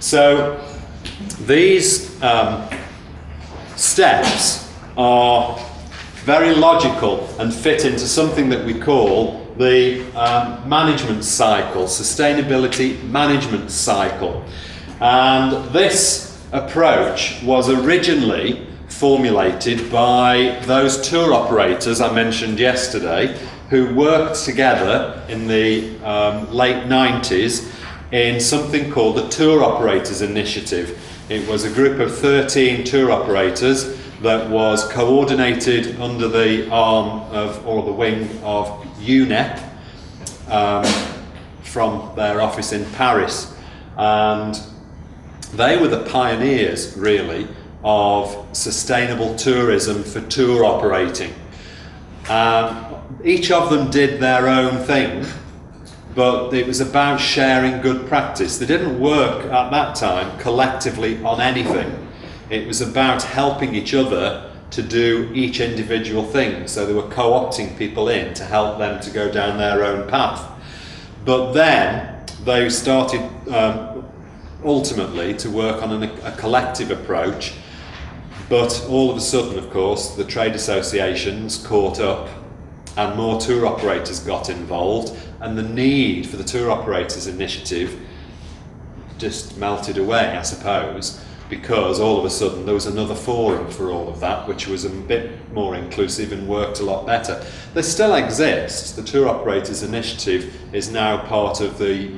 So these steps are very logical and fit into something that we call the management cycle, sustainability management cycle. And this approach was originally formulated by those tour operators I mentioned yesterday, who worked together in the late 90s in something called the Tour Operators Initiative. It was a group of 13 tour operators that was coordinated under the arm of, or the wing of UNEP from their office in Paris. And they were the pioneers, really, of sustainable tourism for tour operating. Each of them did their own thing, but it was about sharing good practice. They didn't work at that time collectively on anything. It was about helping each other to do each individual thing. So they were co-opting people in to help them to go down their own path. But then they started ultimately to work on a collective approach. But all of a sudden, of course, the trade associations caught up and more tour operators got involved, and the need for the Tour Operators Initiative just melted away, I suppose, because all of a sudden there was another forum for all of that, which was a bit more inclusive and worked a lot better. They still exist. The Tour Operators Initiative is now part of the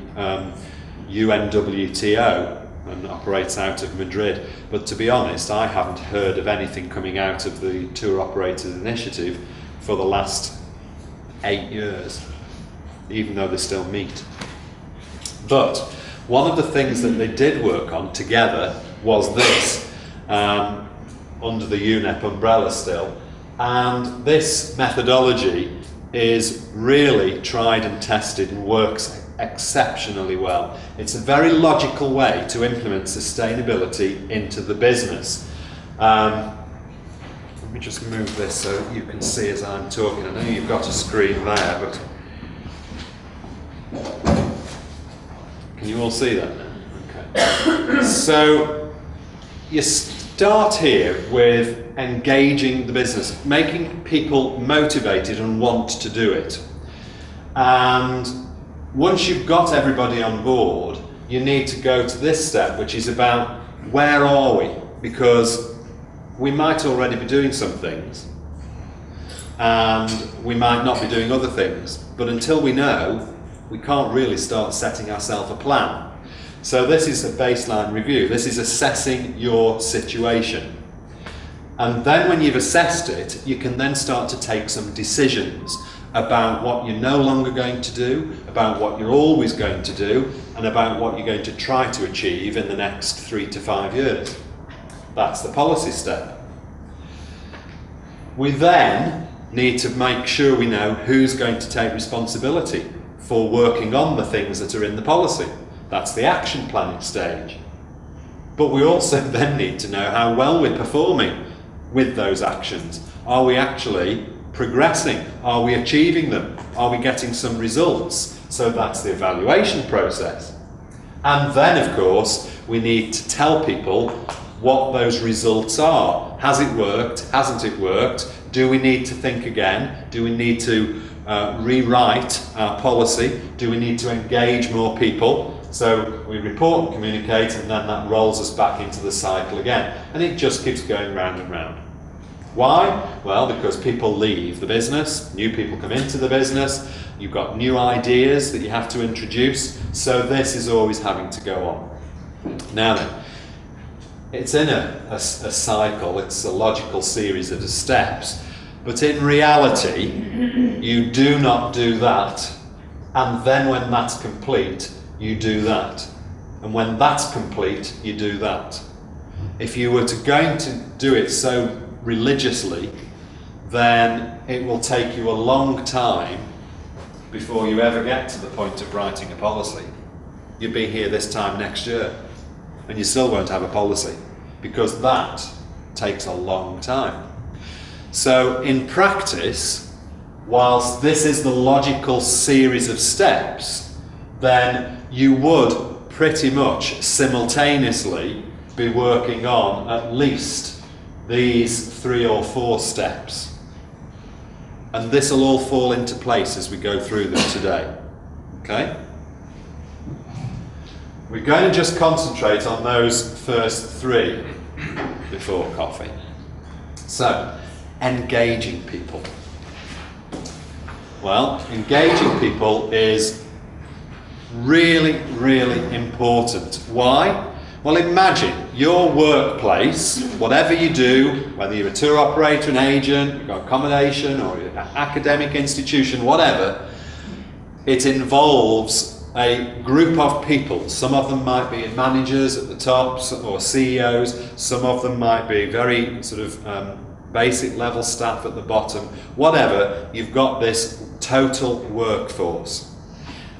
UNWTO and operates out of Madrid. But to be honest, I haven't heard of anything coming out of the Tour Operators Initiative for the last 8 years, even though they still meet. But one of the things that they did work on together was this, under the UNEP umbrella still. And this methodology is really tried and tested and works exceptionally well. It's a very logical way to implement sustainability into the business. Let me just move this so you can see as I'm talking. I know you've got a screen there, but can you all see that now? Okay. So you start here with engaging the business, making people motivated and want to do it. And once you've got everybody on board, you need to go to this step, which is about where are we? Because we might already be doing some things and we might not be doing other things, but until we know, we can't really start setting ourselves a plan. So this is a baseline review. This is assessing your situation. And then when you've assessed it, you can then start to take some decisions about what you're no longer going to do, about what you're always going to do, and about what you're going to try to achieve in the next 3 to 5 years. That's the policy step. We then need to make sure we know who's going to take responsibility for working on the things that are in the policy. That's the action planning stage. But we also then need to know how well we're performing with those actions. Are we actually progressing? Are we achieving them? Are we getting some results? So that's the evaluation process. And then, of course, we need to tell people what those results are. Has it worked? Hasn't it worked? Do we need to think again? Do we need to rewrite our policy? Do we need to engage more people? So we report and communicate, and then that rolls us back into the cycle again. And it just keeps going round and round. Why? Well, because people leave the business, new people come into the business, you've got new ideas that you have to introduce, so this is always having to go on. Now then, it's in a cycle, it's a logical series of steps, but in reality, you do not do that, and then when that's complete, you do that. And when that's complete, you do that. If you were going to do it so religiously, then it will take you a long time before you ever get to the point of writing a policy. You'll be here this time next year, and you still won't have a policy, because that takes a long time. So in practice, whilst this is the logical series of steps, then you would pretty much simultaneously be working on at least these 3 or 4 steps. And this will all fall into place as we go through them today. Okay? We're going to just concentrate on those first 3 before coffee. So, engaging people. Well, engaging people is really, really important. Why? Well, imagine your workplace, whatever you do, whether you're a tour operator, an agent, you've got accommodation, or you're an academic institution, whatever, it involves a group of people. Some of them might be managers at the top or CEOs, some of them might be very sort of basic level staff at the bottom, whatever. You've got this total workforce.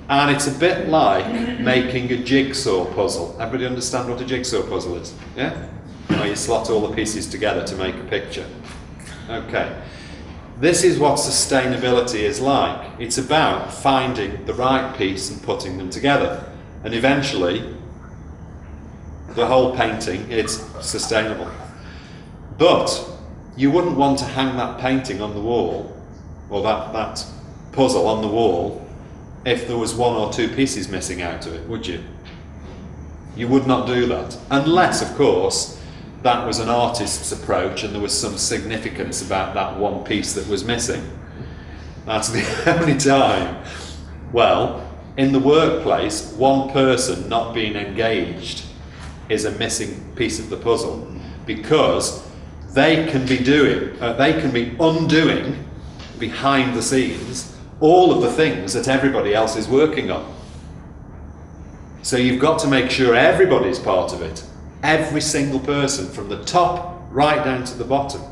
And it's a bit like making a jigsaw puzzle. Everybody understand what a jigsaw puzzle is? Yeah? Where you slot all the pieces together to make a picture. Okay. This is what sustainability is like. It's about finding the right piece and putting them together. And eventually, the whole painting is sustainable. But you wouldn't want to hang that painting on the wall, or that puzzle on the wall, if there was 1 or 2 pieces missing out of it, would you? You would not do that. Unless, of course, that was an artist's approach and there was some significance about that one piece that was missing. That's the only time. Well, in the workplace, one person not being engaged is a missing piece of the puzzle, because they can be undoing behind the scenes all of the things that everybody else is working on. So you've got to make sure everybody's part of it. Every single person, from the top right down to the bottom.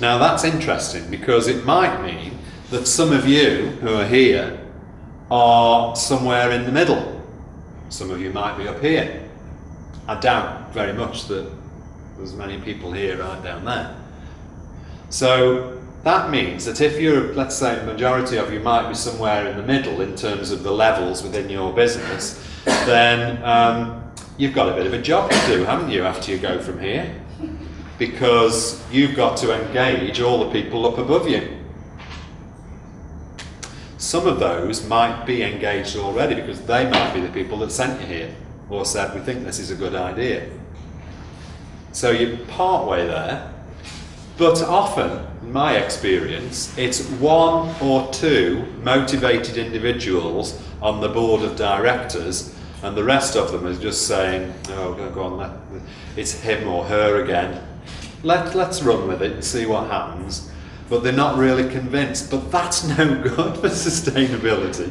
Now that's interesting, because it might mean that some of you who are here are somewhere in the middle. Some of you might be up here. I doubt very much that there's many people here right down there. So that means that if you're, let's say, the majority of you might be somewhere in the middle in terms of the levels within your business, then you've got a bit of a job to do, haven't you, after you go from here? Because you've got to engage all the people up above you. Some of those might be engaged already, because they might be the people that sent you here, or said, we think this is a good idea. So you're part way there. But often, in my experience, it's 1 or 2 motivated individuals on the board of directors, and the rest of them is just saying, oh, go on, it's him or her again. Let's run with it and see what happens. But they're not really convinced. But that's no good for sustainability.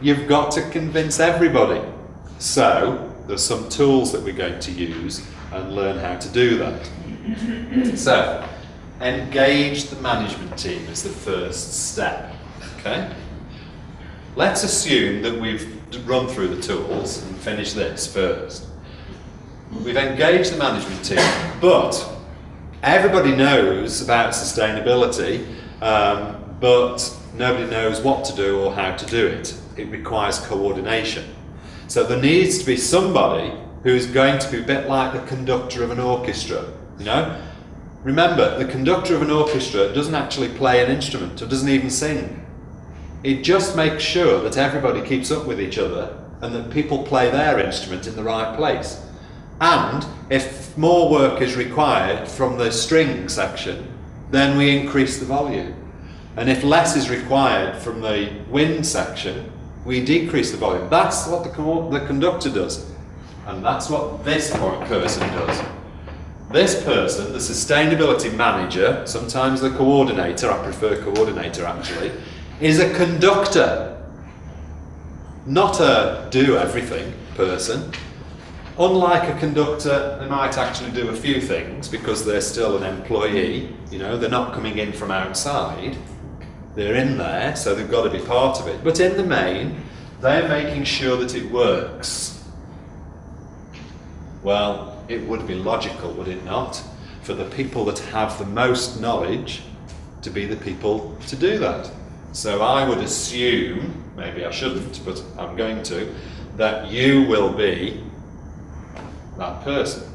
You've got to convince everybody. So there's some tools that we're going to use and learn how to do that. So, engage the management team is the first step. Okay? Let's assume that we've run through the tools and finish this first. We've engaged the management team, but everybody knows about sustainability, but nobody knows what to do or how to do it. It requires coordination. So there needs to be somebody who's going to be a bit like the conductor of an orchestra, you know? Remember, the conductor of an orchestra doesn't actually play an instrument, or doesn't even sing. It just makes sure that everybody keeps up with each other and that people play their instrument in the right place. And if more work is required from the string section, then we increase the volume. And if less is required from the wind section, we decrease the volume. That's what the conductor does. And that's what this person does. This person, the sustainability manager, sometimes the coordinator, I prefer coordinator actually, is a conductor, not a do-everything person. Unlike a conductor, they might actually do a few things because they're still an employee, you know, they're not coming in from outside, they're in there, so they've got to be part of it. But in the main, they're making sure that it works. Well, it would be logical, would it not, for the people that have the most knowledge to be the people to do that. So I would assume, maybe I shouldn't, but I'm going to, that you will be that person,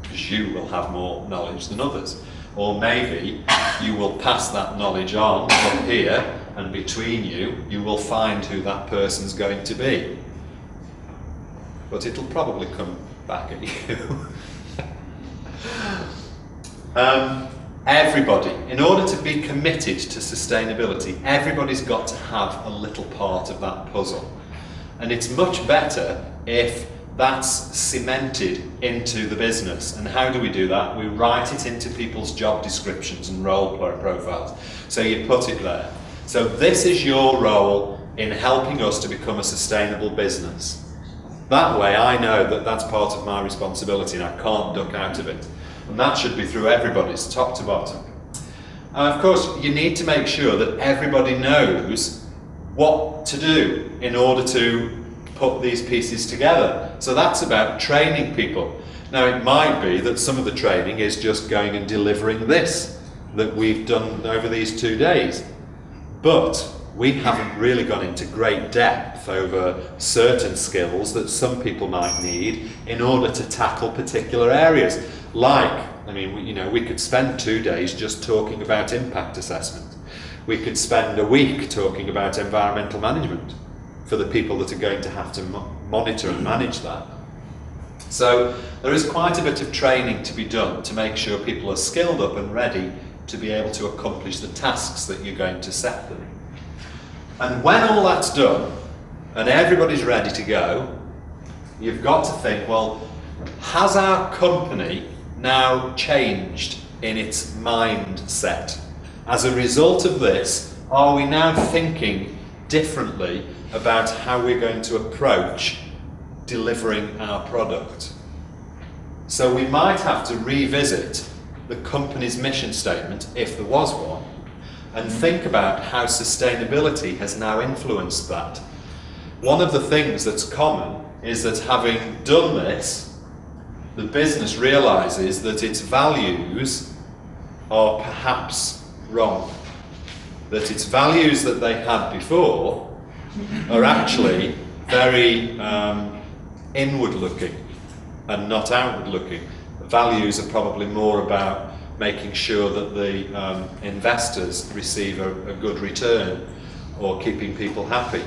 because you will have more knowledge than others. Or maybe you will pass that knowledge on from here, and between you, you will find who that person's going to be. But it'll probably come back at you. Everybody, in order to be committed to sustainability, everybody's got to have a little part of that puzzle. And it's much better if that's cemented into the business. And how do we do that? We write it into people's job descriptions and role profiles. So you put it there. So this is your role in helping us to become a sustainable business. That way I know that that's part of my responsibility and I can't duck out of it. And that should be through everybody's, top to bottom. And of course, you need to make sure that everybody knows what to do in order to put these pieces together. So that's about training people. Now, it might be that some of the training is just going and delivering this that we've done over these 2 days. But we haven't really gone into great depth over certain skills that some people might need in order to tackle particular areas. Like, I mean, we could spend 2 days just talking about impact assessment. We could spend a week talking about environmental management for the people that are going to have to monitor and manage that. So there is quite a bit of training to be done to make sure people are skilled up and ready to be able to accomplish the tasks that you're going to set them. And when all that's done and everybody's ready to go, you've got to think, well, has our company now changed in its mindset? As a result of this, are we now thinking differently about how we're going to approach delivering our product? So we might have to revisit the company's mission statement, if there was one, and think about how sustainability has now influenced that. One of the things that's common is that having done this, the business realises that its values are perhaps wrong. That its values that they had before are actually very inward-looking and not outward-looking. The values are probably more about making sure that the investors receive a good return or keeping people happy,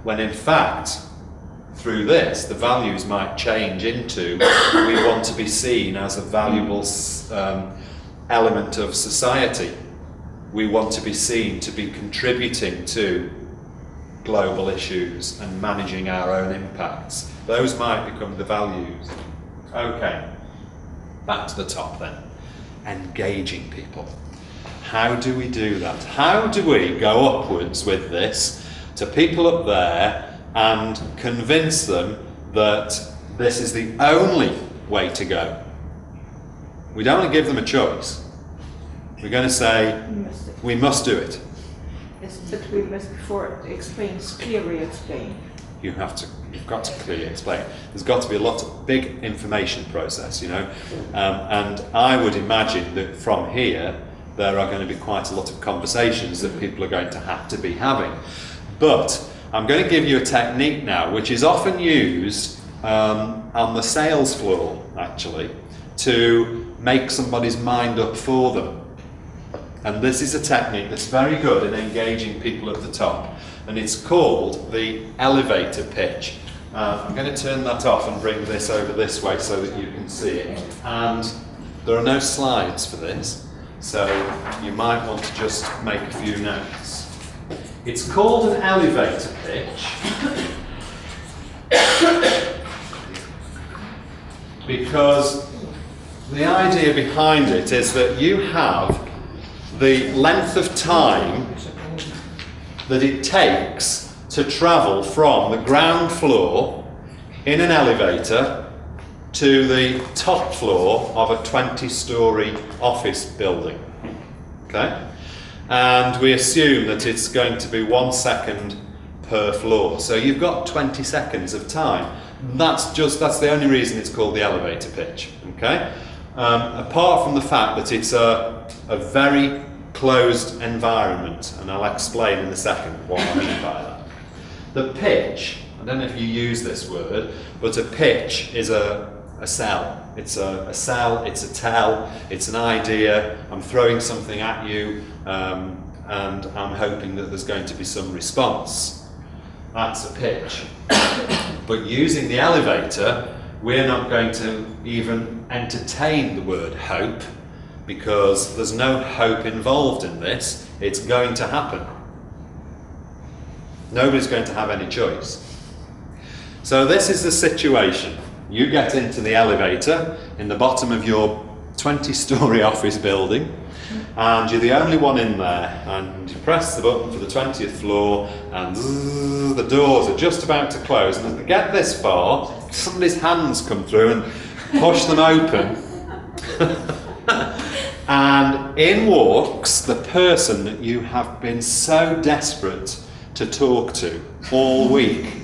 when in fact, through this, the values might change into we want to be seen as a valuable element of society. We want to be seen to be contributing to global issues and managing our own impacts. Those might become the values. Okay, back to the top then. Engaging people. How do we do that? How do we go upwards with this to people up there and convince them that this is the only way to go? We don't want to give them a choice. We're going to say, we must do it. Yes, but we must before explain, clearly explain. You've got to clearly explain. There's got to be a lot of big information process, and I would imagine that from here there are going to be quite a lot of conversations that people are going to have to be having. But I'm going to give you a technique now which is often used on the sales floor, actually, to make somebody's mind up for them. And this is a technique that's very good in engaging people at the top. And it's called the elevator pitch. I'm going to turn that off and bring this over this way so that you can see it. And there are no slides for this, so you might want to just make a few notes. It's called an elevator pitch because the idea behind it is that you have the length of time that it takes to travel from the ground floor in an elevator to the top floor of a 20-storey office building. Okay? And we assume that it's going to be 1 second per floor. So you've got 20 seconds of time. That's the only reason it's called the elevator pitch. Okay? Apart from the fact that it's a very closed environment, and I'll explain in a second what I mean by that. The pitch, I don't know if you use this word, but a pitch is a sell. It's a sell, it's a tell, it's an idea. I'm throwing something at you and I'm hoping that there's going to be some response. That's a pitch. But using the elevator, we're not going to even entertain the word hope, because there's no hope involved in this. It's going to happen. Nobody's going to have any choice. So this is the situation. You get into the elevator in the bottom of your 20-storey office building, and you're the only one in there, and you press the button for the 20th floor, and zzz, the doors are just about to close, and as they get this far, somebody's hands come through and push them open. And in walks the person that you have been so desperate to talk to all week.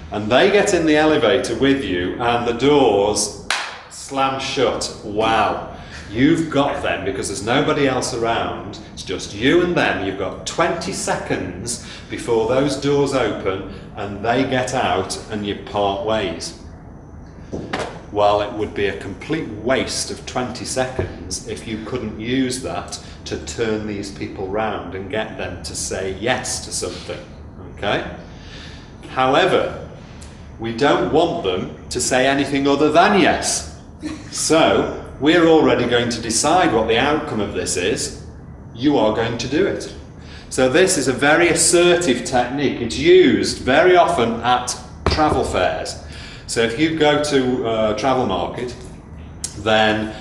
And they get in the elevator with you and the doors slam shut. Wow. You've got them because there's nobody else around. It's just you and them. You've got 20 seconds before those doors open and they get out and you part ways. Well, it would be a complete waste of 20 seconds if you couldn't use that to turn these people round and get them to say yes to something. Okay? However, we don't want them to say anything other than yes. So, we're already going to decide what the outcome of this is. You are going to do it. So this is a very assertive technique. It's used very often at travel fairs. So if you go to a travel market, then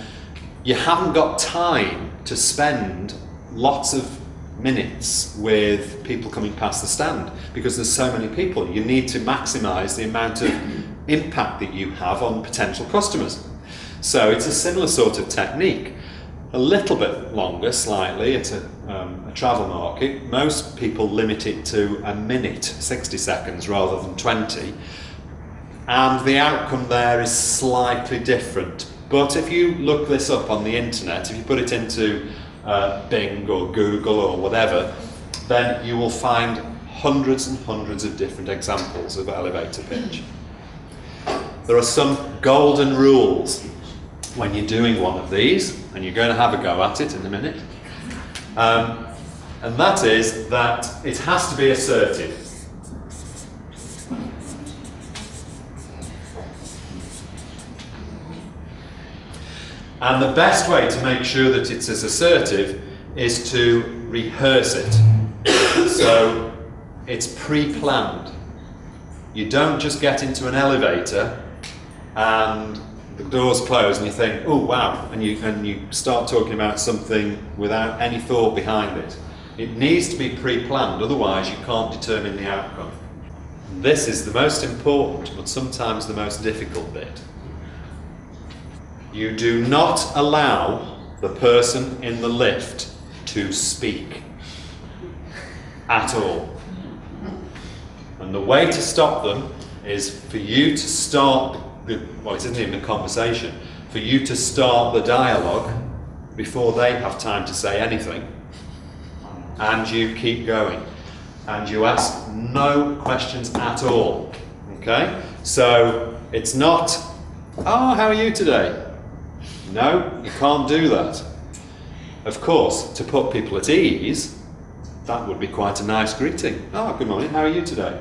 you haven't got time to spend lots of minutes with people coming past the stand because there's so many people. You need to maximise the amount of impact that you have on potential customers. So it's a similar sort of technique. A little bit longer, slightly. It's a travel market. Most people limit it to a minute, 60 seconds rather than 20. And the outcome there is slightly different. But if you look this up on the internet, if you put it into Bing or Google or whatever, then you will find hundreds and hundreds of different examples of elevator pitch. There are some golden rules when you're doing one of these, and you're going to have a go at it in a minute. And that is that it has to be assertive. And the best way to make sure that it's as assertive is to rehearse it. So it's pre-planned. You don't just get into an elevator and the doors close and you think, oh wow, and you start talking about something without any thought behind it. It needs to be pre-planned, otherwise you can't determine the outcome. This is the most important, but sometimes the most difficult bit. You do not allow the person in the lift to speak at all. And the way to stop them is for you to start, well, it isn't even a conversation, for you to start the dialogue before they have time to say anything, and you keep going. And you ask no questions at all. Okay? So it's not, oh, how are you today? No, you can't do that. Of course, to put people at ease, that would be quite a nice greeting. Oh, good morning, how are you today?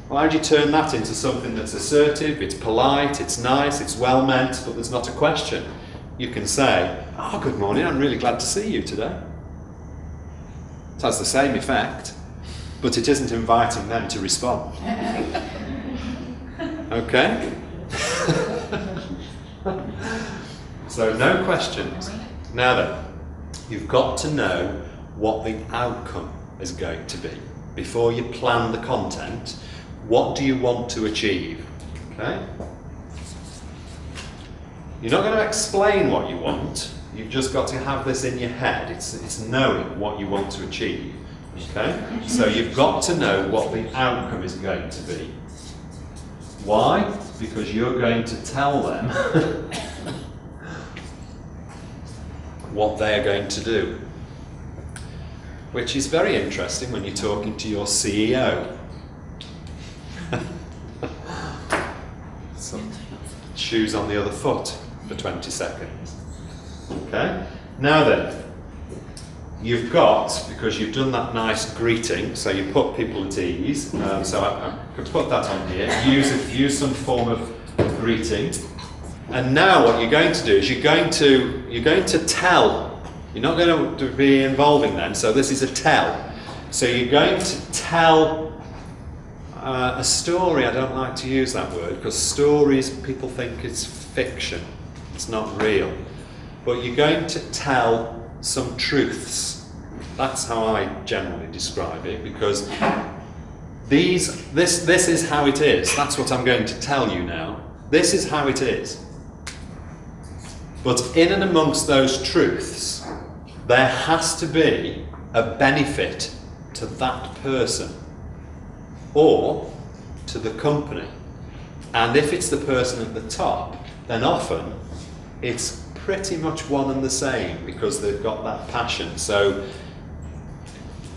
Well, how do you turn that into something that's assertive, it's polite, it's nice, it's well meant, but there's not a question? You can say, oh, good morning, I'm really glad to see you today. It has the same effect, but it isn't inviting them to respond. Okay? So no questions. Now then, you've got to know what the outcome is going to be. Before you plan the content, what do you want to achieve? Okay? You're not going to explain what you want, you've just got to have this in your head. It's knowing what you want to achieve. Okay? So you've got to know what the outcome is going to be. Why? Because you're going to tell them what they're going to do. Which is very interesting when you're talking to your CEO. shoes on the other foot for 20 seconds. Okay? Now then, you've got, because you've done that nice greeting, so you put people at ease, so I'm going to put that on here, use some form of greeting, and now what you're going to do is you're going to tell, you're not going to be involving them, so this is a tell. So you're going to tell a story. I don't like to use that word because stories, people think it's fiction, it's not real. But you're going to tell some truths. That's how I generally describe it, because this is how it is. That's what I'm going to tell you now. This is how it is. But in and amongst those truths, there has to be a benefit to that person or to the company. And if it's the person at the top, then often it's pretty much one and the same because they've got that passion. So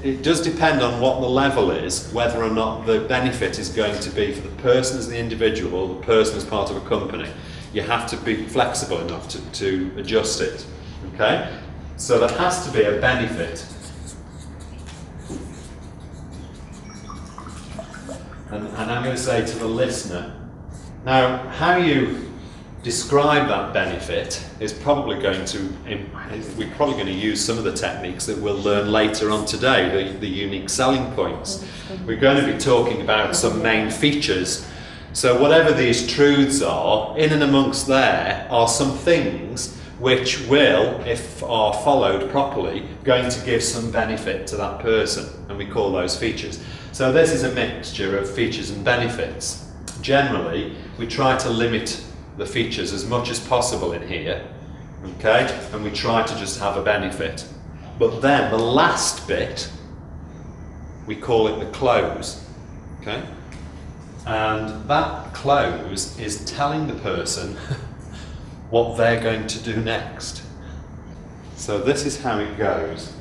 it does depend on what the level is, whether or not the benefit is going to be for the person as the individual or the person as part of a company. You have to be flexible enough to adjust it. Okay? So there has to be a benefit. And I'm going to say to the listener, now how you describe that benefit is probably going to, we're probably going to use some of the techniques that we'll learn later on today, the unique selling points. We're going to be talking about some main features. So whatever these truths are, in and amongst there are some things which will, if are followed properly, going to give some benefit to that person, and we call those features. So this is a mixture of features and benefits. Generally, we try to limit the features as much as possible in here, okay? And we try to just have a benefit. But then the last bit, we call it the close, okay? And that close is telling the person what they're going to do next. So this is how it goes.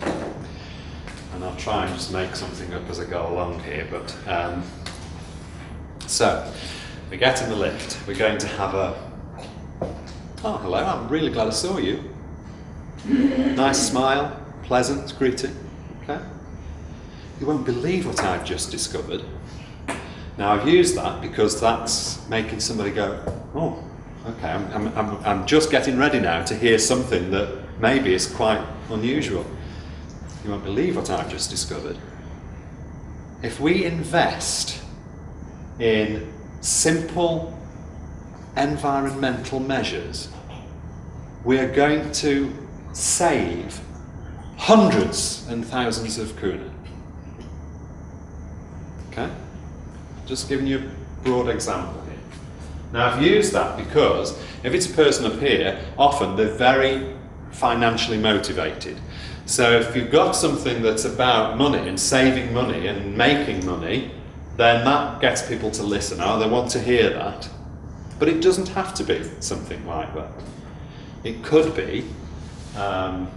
And I'll try and just make something up as I go along here, but so we get in the lift, we're going to have a, oh hello, I'm really glad I saw you. Nice smile, pleasant greeting, okay? You won't believe what I've just discovered. Now I've used that because that's making somebody go, oh, okay, I'm just getting ready now to hear something that maybe is quite unusual. You won't believe what I've just discovered. If we invest in simple environmental measures, we are going to save hundreds and thousands of kuna. Okay? Just giving you a broad example here. Now I've used that because if it's a person up here, often they're very financially motivated. So if you've got something that's about money and saving money and making money, then that gets people to listen. Oh, they want to hear that. But it doesn't have to be something like that. It could be, I've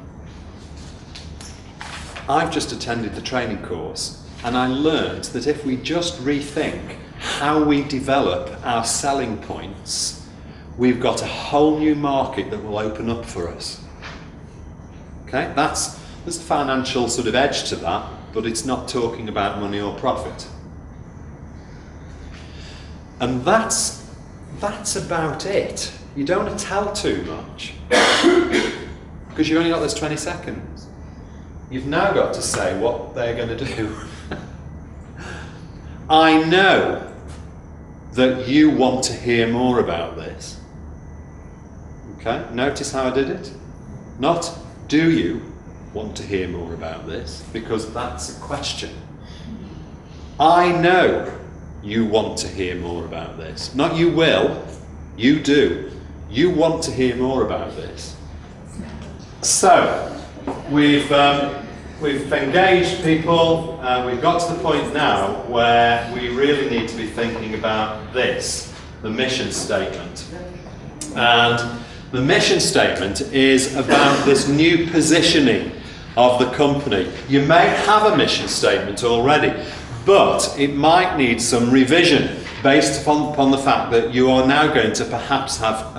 just attended the training course and I learned that if we just rethink how we develop our selling points, we've got a whole new market that will open up for us. Okay, there's a financial sort of edge to that, but it's not talking about money or profit. And that's about it. You don't want to tell too much because you've only got those 20 seconds. You've now got to say what they're going to do. I know that you want to hear more about this. Okay, notice how I did it? Not, do you want to hear more about this? Because that's a question. I know you want to hear more about this. Not you will, you do. You want to hear more about this. So, we've engaged people, we've got to the point now where we really need to be thinking about this, the mission statement. And the mission statement is about this new positioning of the company. You may have a mission statement already, but it might need some revision based upon the fact that you are now going to perhaps have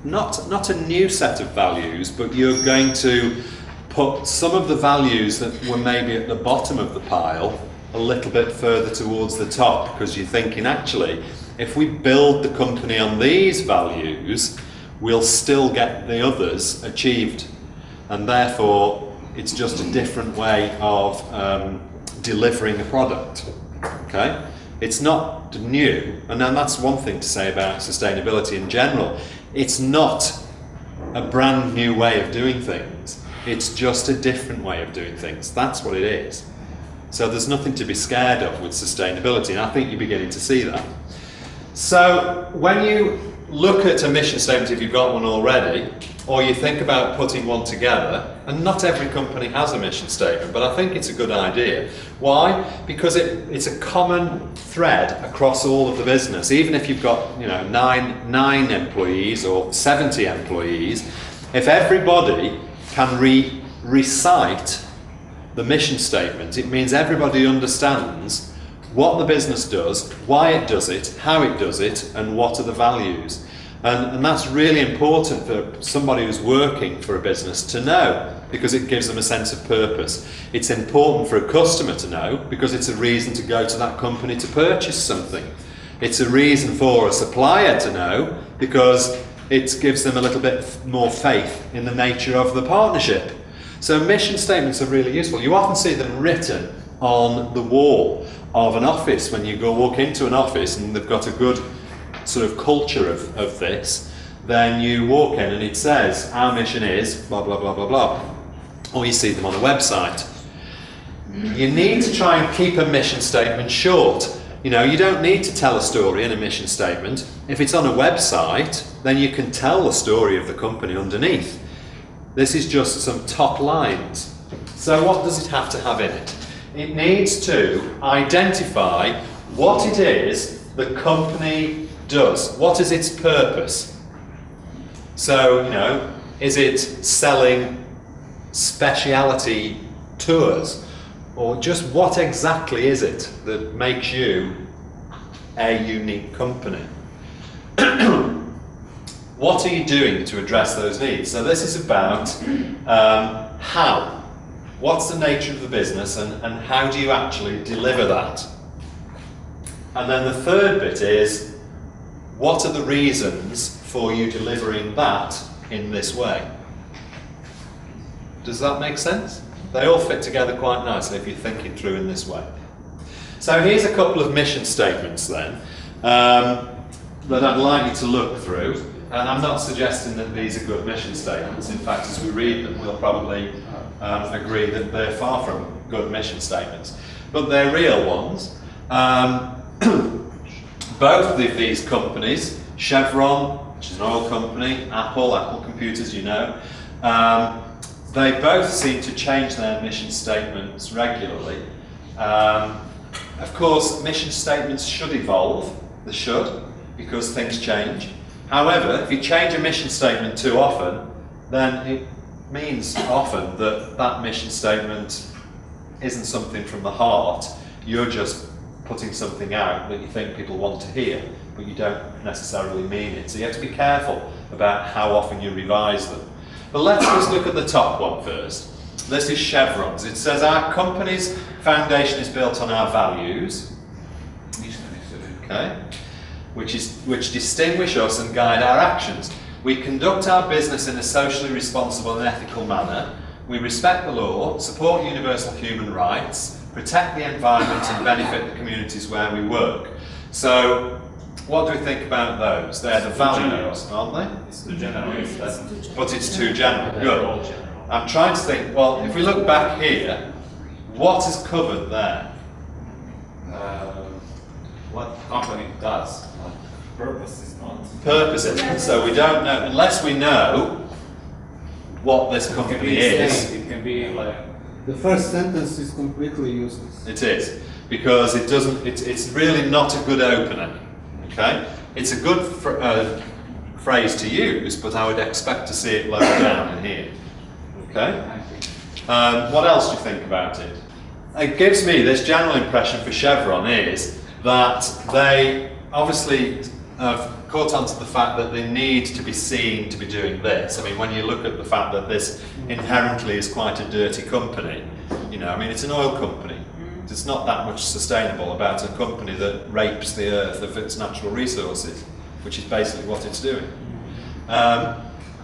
not a new set of values, but you're going to put some of the values that were maybe at the bottom of the pile a little bit further towards the top, because you're thinking, actually, if we build the company on these values, we'll still get the others achieved. And therefore, it's just a different way of delivering a product. Okay? It's not new, and then that's one thing to say about sustainability in general. It's not a brand new way of doing things. It's just a different way of doing things. That's what it is. So there's nothing to be scared of with sustainability, and I think you're beginning to see that. So when you look at a mission statement, if you've got one already, or you think about putting one together, and not every company has a mission statement, but I think it's a good idea. Why? Because it's a common thread across all of the business. Even if you've got, you know, nine employees or 70 employees, if everybody can recite the mission statement, it means everybody understands what the business does, why it does it, how it does it, and what are the values. And that's really important for somebody who's working for a business to know, because it gives them a sense of purpose. It's important for a customer to know, because it's a reason to go to that company to purchase something. It's a reason for a supplier to know, because it gives them a little bit more faith in the nature of the partnership. So mission statements are really useful. You often see them written on the wall of an office when you go walk into an office and they've got a good sort of culture of this. Then you walk in and it says, our mission is blah, blah, blah, blah, blah. Or you see them on a website. You need to try and keep a mission statement short. You know, you don't need to tell a story in a mission statement. If it's on a website, then you can tell the story of the company underneath. This is just some top lines. So what does it have to have in it? It needs to identify what it is the company does. What is its purpose? So, you know, is it selling speciality tours? Or just what exactly is it that makes you a unique company? What are you doing to address those needs? So this is about how. What's the nature of the business, and how do you actually deliver that? And then the third bit is, what are the reasons for you delivering that in this way? Does that make sense? They all fit together quite nicely if you're thinking through in this way. So here's a couple of mission statements then that I'd like you to look through. And I'm not suggesting that these are good mission statements. In fact, as we read them, we'll probably agree that they're far from good mission statements. But they're real ones. Both of these companies, Chevron, which is an oil company, Apple Computers, you know, they both seem to change their mission statements regularly. Of course, mission statements should evolve. They should, because things change. However, if you change a mission statement too often, then it means often that that mission statement isn't something from the heart. You're just putting something out that you think people want to hear, but you don't necessarily mean it. So you have to be careful about how often you revise them. But let's just look at the top one first. This is Chevron's. It says our company's foundation is built on our values, okay, which distinguish us and guide our actions. We conduct our business in a socially responsible and ethical manner. We respect the law, support universal human rights, protect the environment and benefit the communities where we work. So, what do we think about those? They're the values, aren't they? It's too general. But it's too general. Good. I'm trying to think, well, if we look back here, what is covered there? What company does. Purpose is not. Purpose isn't. So we don't know, unless we know what this company is. It can be like. The first sentence is completely useless. It is, because it doesn't. It's really not a good opener. Okay, it's a good phrase to use, but I would expect to see it lower down in here. Okay. What else do you think about it? It gives me this general impression for Chevron is that they obviously have caught on to the fact that they need to be seen to be doing this. I mean, when you look at the fact that this inherently is quite a dirty company, you know, I mean, it's an oil company. There's not that much sustainable about a company that rapes the earth of its natural resources, which is basically what it's doing.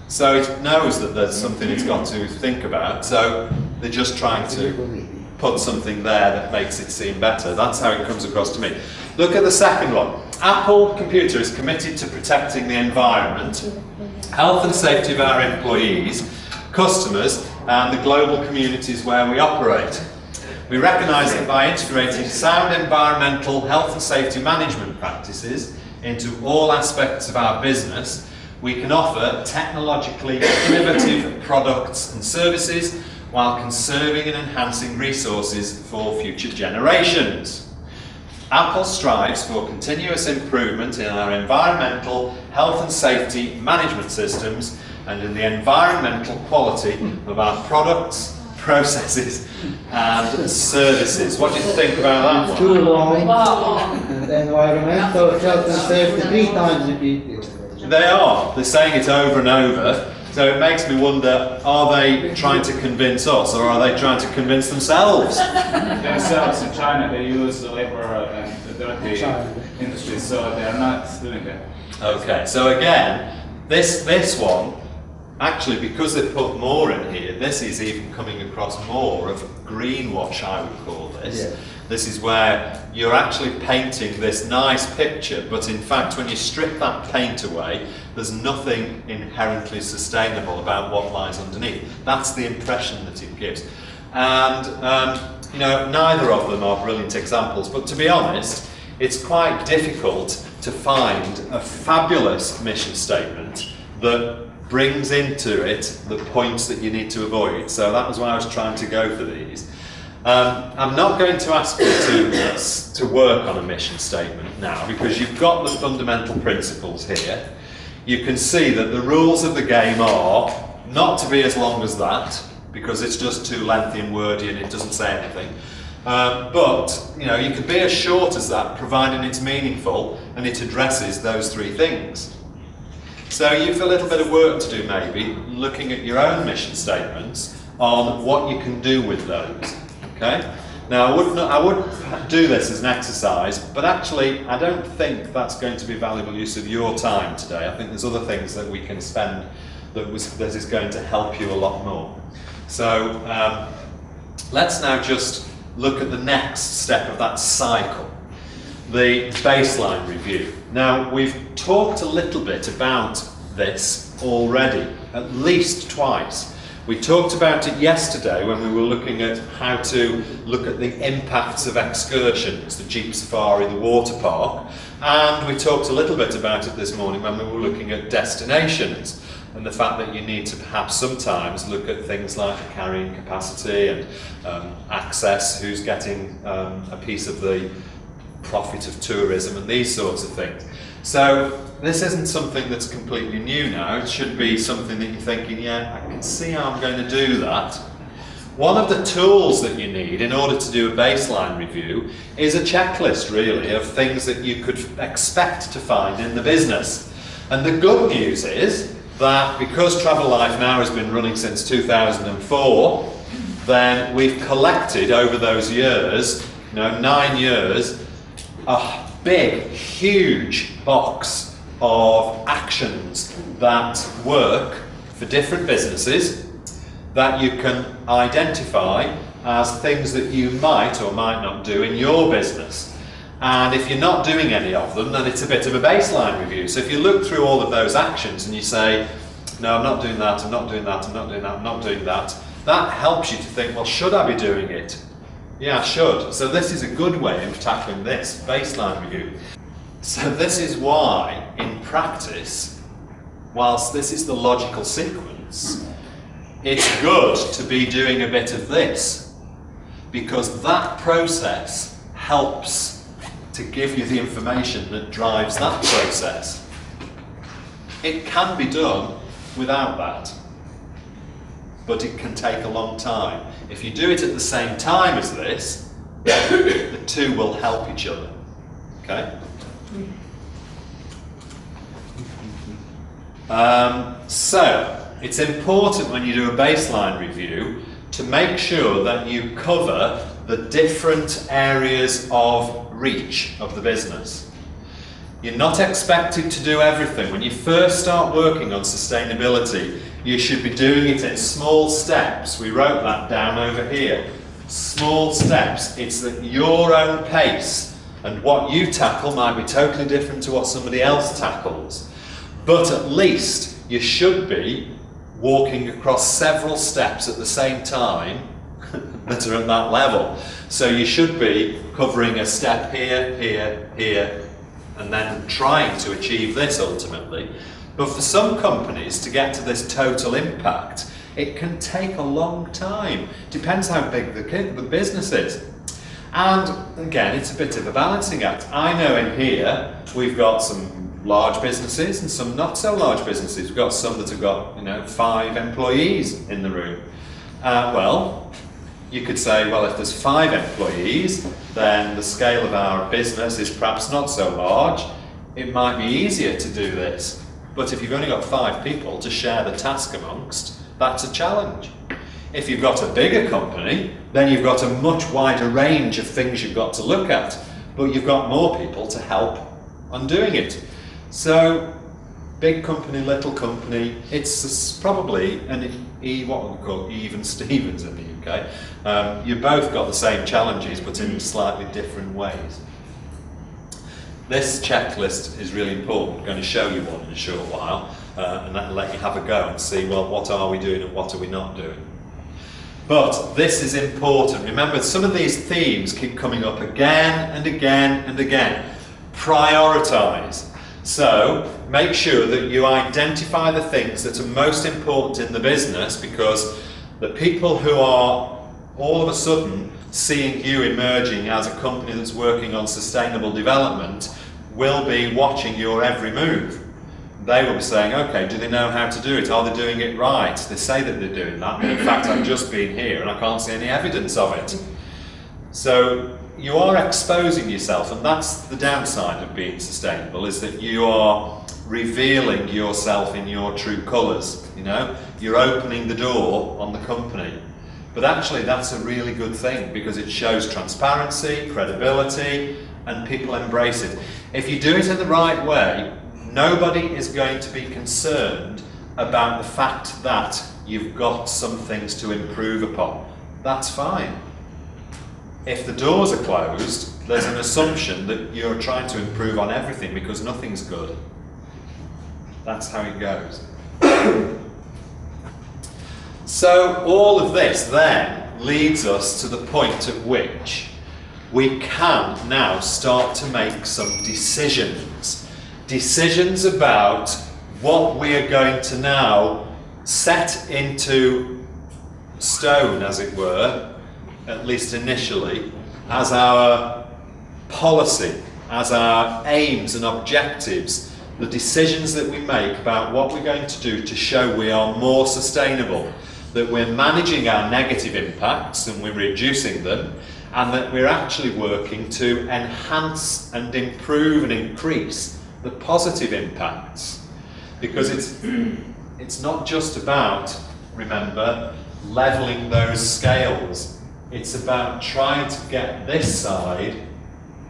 So it knows that there's something it's got to think about, so they're just trying to put something there that makes it seem better. That's how it comes across to me. Look at the second one. Apple Computer is committed to protecting the environment, health and safety of our employees, customers, and the global communities where we operate. We recognise that by integrating sound environmental health and safety management practices into all aspects of our business, we can offer technologically innovative products and services while conserving and enhancing resources for future generations. Apple strives for continuous improvement in our environmental health and safety management systems and in the environmental quality of our products, processes and services. What do you think about that one? Too long. And environmental health and safety 3 times repeated. They are. They're saying it over and over. So it makes me wonder, are they trying to convince us or are they trying to convince themselves? Themselves in China, they use the labor and the dirty industry, so they are not doing that. Okay, so again, this one, actually because they put more in here, this is even coming across more of greenwash, I would call this. Yeah. This is where you're actually painting this nice picture, but in fact when you strip that paint away, there's nothing inherently sustainable about what lies underneath. That's the impression that it gives. And you know, neither of them are brilliant examples, but to be honest, it's quite difficult to find a fabulous mission statement that brings into it the points that you need to avoid. So that was why I was trying to go for these. I'm not going to ask you to work on a mission statement now, because you've got the fundamental principles here. You can see that the rules of the game are not to be as long as that, because it's just too lengthy and wordy and it doesn't say anything. But you know, you could be as short as that, providing it's meaningful and it addresses those 3 things. So you've a little bit of work to do, maybe, looking at your own mission statements on what you can do with those. Okay? Now, I would do this as an exercise, but actually, I don't think that's going to be a valuable use of your time today. I think there's other things that we can spend that is going to help you a lot more. So, let's now just look at the next step of that cycle, the baseline review. Now, we've talked a little bit about this already, at least twice. We talked about it yesterday when we were looking at how to look at the impacts of excursions, the Jeep Safari, the water park, and we talked a little bit about it this morning when we were looking at destinations and the fact that you need to perhaps sometimes look at things like the carrying capacity and access, who's getting a piece of the profit of tourism and these sorts of things. So this isn't something that's completely new now. It should be something that you're thinking, yeah, I can see how I'm going to do that. One of the tools that you need in order to do a baseline review is a checklist, really, of things that you could expect to find in the business. And the good news is that because Travelife now has been running since 2004, then we've collected over those years, 9 years, a big, huge box of actions that work for different businesses that you can identify as things that you might or might not do in your business. And if you're not doing any of them, then it's a bit of a baseline review. So if you look through all of those actions and you say, no, I'm not doing that, I'm not doing that, I'm not doing that, I'm not doing that, that helps you to think, well, should I be doing it? Yeah, I should. So this is a good way of tackling this baseline review. So this is why, in practice, whilst this is the logical sequence, it's good to be doing a bit of this, because that process helps to give you the information that drives that process. It can be done without that, but it can take a long time. If you do it at the same time as this, the two will help each other. Okay? So, it's important when you do a baseline review to make sure that you cover the different areas of reach of the business. You're not expected to do everything. When you first start working on sustainability, you should be doing it in small steps. We wrote that down over here. Small steps. It's at your own pace, and what you tackle might be totally different to what somebody else tackles. But at least you should be walking across several steps at the same time that are at that level. So you should be covering a step here, here, here, and then trying to achieve this ultimately. But for some companies to get to this total impact, it can take a long time. Depends how big the business is. And again, it's a bit of a balancing act. I know in here we've got some large businesses and some not so large businesses. We've got some that have got 5 employees in the room. Well, you could say, well, if there's 5 employees, then the scale of our business is perhaps not so large. It might be easier to do this. But if you've only got 5 people to share the task amongst, that's a challenge. If you've got a bigger company, then you've got a much wider range of things you've got to look at, but you've got more people to help on doing it. So, big company, little company, it's probably what we call even Stevens in the UK. You've both got the same challenges, but in slightly different ways. This checklist is really important. I'm going to show you one in a short while, and that'll let you have a go and see, well, what are we doing and what are we not doing. But this is important. Remember, some of these themes keep coming up again and again and again. Prioritise. So, make sure that you identify the things that are most important in the business, because the people who are all of a sudden seeing you emerging as a company that's working on sustainable development will be watching your every move. They will be saying, okay, do they know how to do it? Are they doing it right? They say that they're doing that, but in fact I've just been here and I can't see any evidence of it. So you are exposing yourself, and that's the downside of being sustainable, is that you are revealing yourself in your true colours. You're opening the door on the company. But actually that's a really good thing, because it shows transparency, credibility, and people embrace it. If you do it in the right way, nobody is going to be concerned about the fact that you've got some things to improve upon. That's fine. If the doors are closed, there's an assumption that you're trying to improve on everything because nothing's good. That's how it goes. So all of this then leads us to the point at which we can now start to make some decisions. Decisions about what we are going to now set into stone, as it were, at least initially, as our policy, as our aims and objectives, the decisions that we make about what we're going to do to show we are more sustainable, that we're managing our negative impacts and we're reducing them, and that we're actually working to enhance and improve and increase the positive impacts. Because it's not just about, remember, levelling those scales. It's about trying to get this side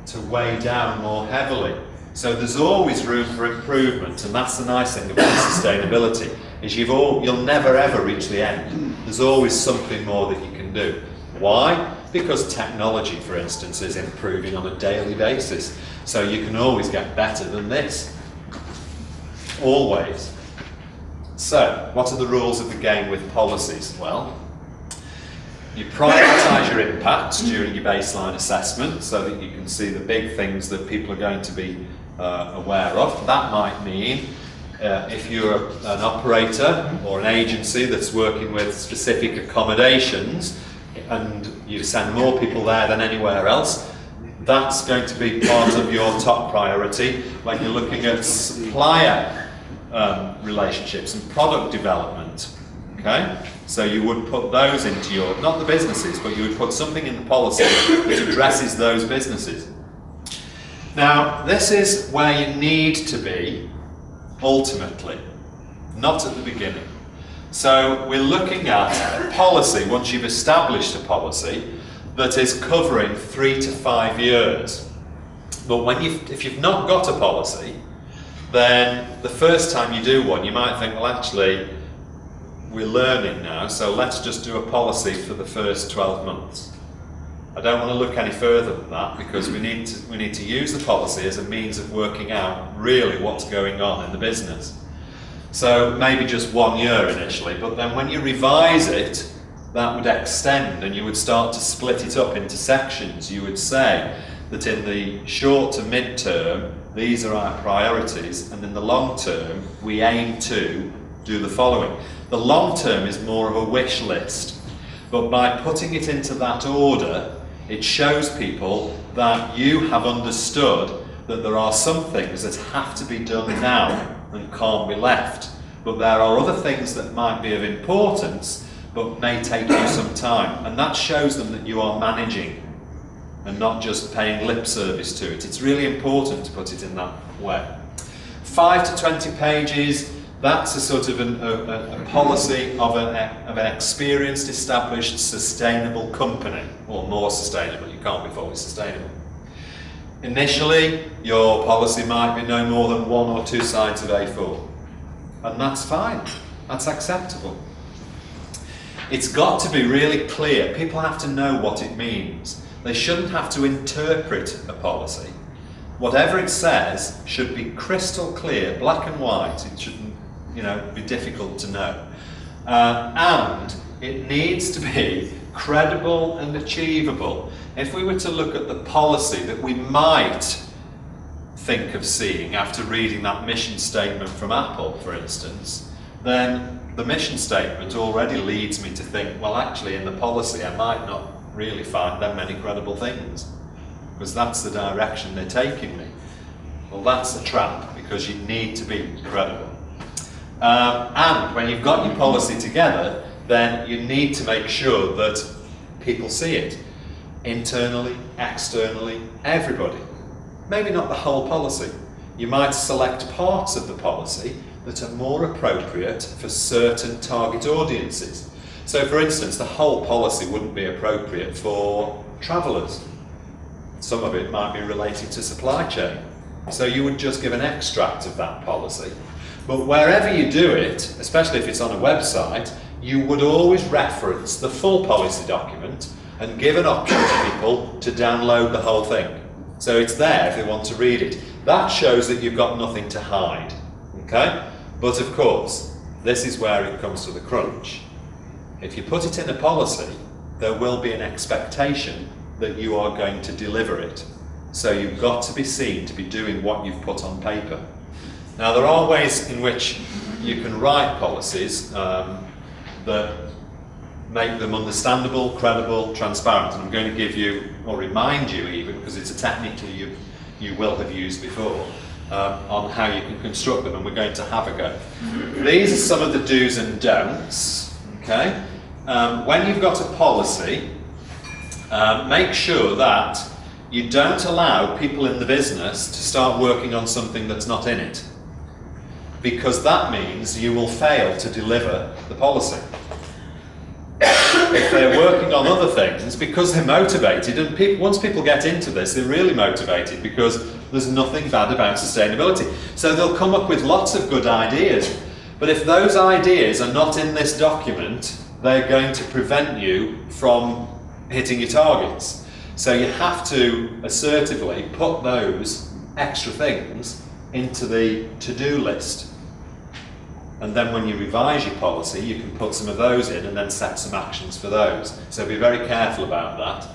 to weigh down more heavily. So there's always room for improvement, and that's the nice thing about sustainability, is you'll never ever reach the end. There's always something more that you can do. Why? Because technology, for instance, is improving on a daily basis. So you can always get better than this. Always. So, what are the rules of the game with policies? Well, you prioritise your impacts during your baseline assessment so that you can see the big things that people are going to be aware of. That might mean if you're an operator or an agency that's working with specific accommodations and you send more people there than anywhere else, that's going to be part of your top priority when you're looking at supplier relationships and product development. Okay? So you would put those into your, not the businesses, but you would put something in the policy that addresses those businesses. Now, this is where you need to be, ultimately, not at the beginning. So we're looking at a policy, once you've established a policy, that is covering 3 to 5 years. But if you've not got a policy, then the first time you do one, you might think, well, actually, we're learning now, so let's just do a policy for the first 12 months. I don't want to look any further than that, because we need to use the policy as a means of working out really what's going on in the business. So maybe just 1 year initially, but then when you revise it, that would extend and you would start to split it up into sections. You would say that in the short to mid-term, these are our priorities, and in the long term, we aim to do the following. The long term is more of a wish list, but by putting it into that order, it shows people that you have understood that there are some things that have to be done now and can't be left, but there are other things that might be of importance but may take you some time, and that shows them that you are managing and not just paying lip service to it. It's really important to put it in that way. 5 to 20 pages, that's a sort of a policy of an experienced, established, sustainable company, or more sustainable. You can't be fully sustainable. Initially, your policy might be no more than 1 or 2 sides of A4, and that's fine, that's acceptable. It's got to be really clear. People have to know what it means. They shouldn't have to interpret a policy. Whatever it says should be crystal clear, black and white. It shouldn't, be difficult to know. And it needs to be credible and achievable. If we were to look at the policy that we might think of seeing after reading that mission statement from Apple, for instance, then the mission statement already leads me to think, well, actually in the policy I might not really find that many credible things, because that's the direction they're taking me. Well, that's a trap, because you need to be credible. And when you've got your policy together, then you need to make sure that people see it. Internally, externally, everybody. Maybe not the whole policy. You might select parts of the policy that are more appropriate for certain target audiences. So for instance, the whole policy wouldn't be appropriate for travellers. Some of it might be related to supply chain. So you would just give an extract of that policy. But wherever you do it, especially if it's on a website, you would always reference the full policy document and give an option to people to download the whole thing. So it's there if they want to read it. That shows that you've got nothing to hide. Okay? But of course, this is where it comes to the crunch. If you put it in a policy, there will be an expectation that you are going to deliver it. So you've got to be seen to be doing what you've put on paper. Now, there are ways in which you can write policies that make them understandable, credible, transparent. And I'm going to give you, or remind you even, because it's a technique you will have used before, on how you can construct them, and we're going to have a go. These are some of the do's and don'ts. Okay? When you've got a policy, make sure that you don't allow people in the business to start working on something that's not in it, because that means you will fail to deliver the policy. If they're working on other things, because they're motivated, and once people get into this, they're really motivated because there's nothing bad about sustainability. So they'll come up with lots of good ideas, but if those ideas are not in this document, they're going to prevent you from hitting your targets. So you have to assertively put those extra things into the to-do list. And then when you revise your policy, you can put some of those in and then set some actions for those. So be very careful about that.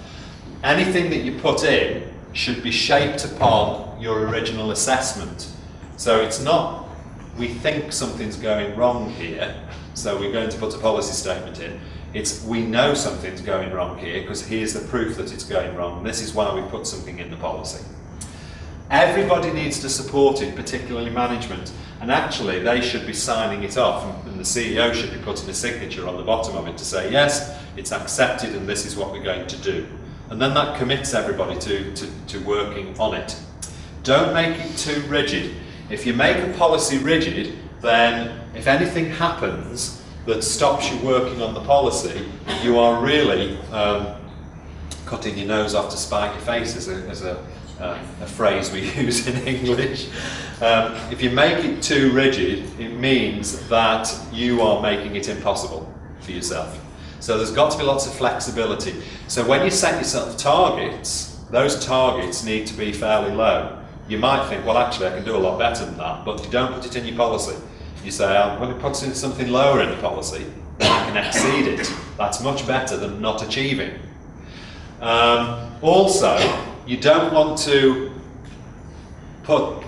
Anything that you put in should be shaped upon your original assessment. So it's not, we think something's going wrong here, so we're going to put a policy statement in. It's, we know something's going wrong here because here's the proof that it's going wrong, and this is why we put something in the policy. Everybody needs to support it, particularly management, and actually they should be signing it off, and the CEO should be putting a signature on the bottom of it to say, yes, it's accepted and this is what we're going to do. And then that commits everybody to working on it. Don't make it too rigid. If you make a policy rigid, then if anything happens that stops you working on the policy, you are really cutting your nose off to spite your face, as a phrase we use in English. If you make it too rigid, it means that you are making it impossible for yourself. So there's got to be lots of flexibility. So when you set yourself targets, those targets need to be fairly low. You might think, well, actually, I can do a lot better than that, but you don't put it in your policy. You say, I'm going to put in something lower in the policy, then I can exceed it. That's much better than not achieving. Also, you don't want to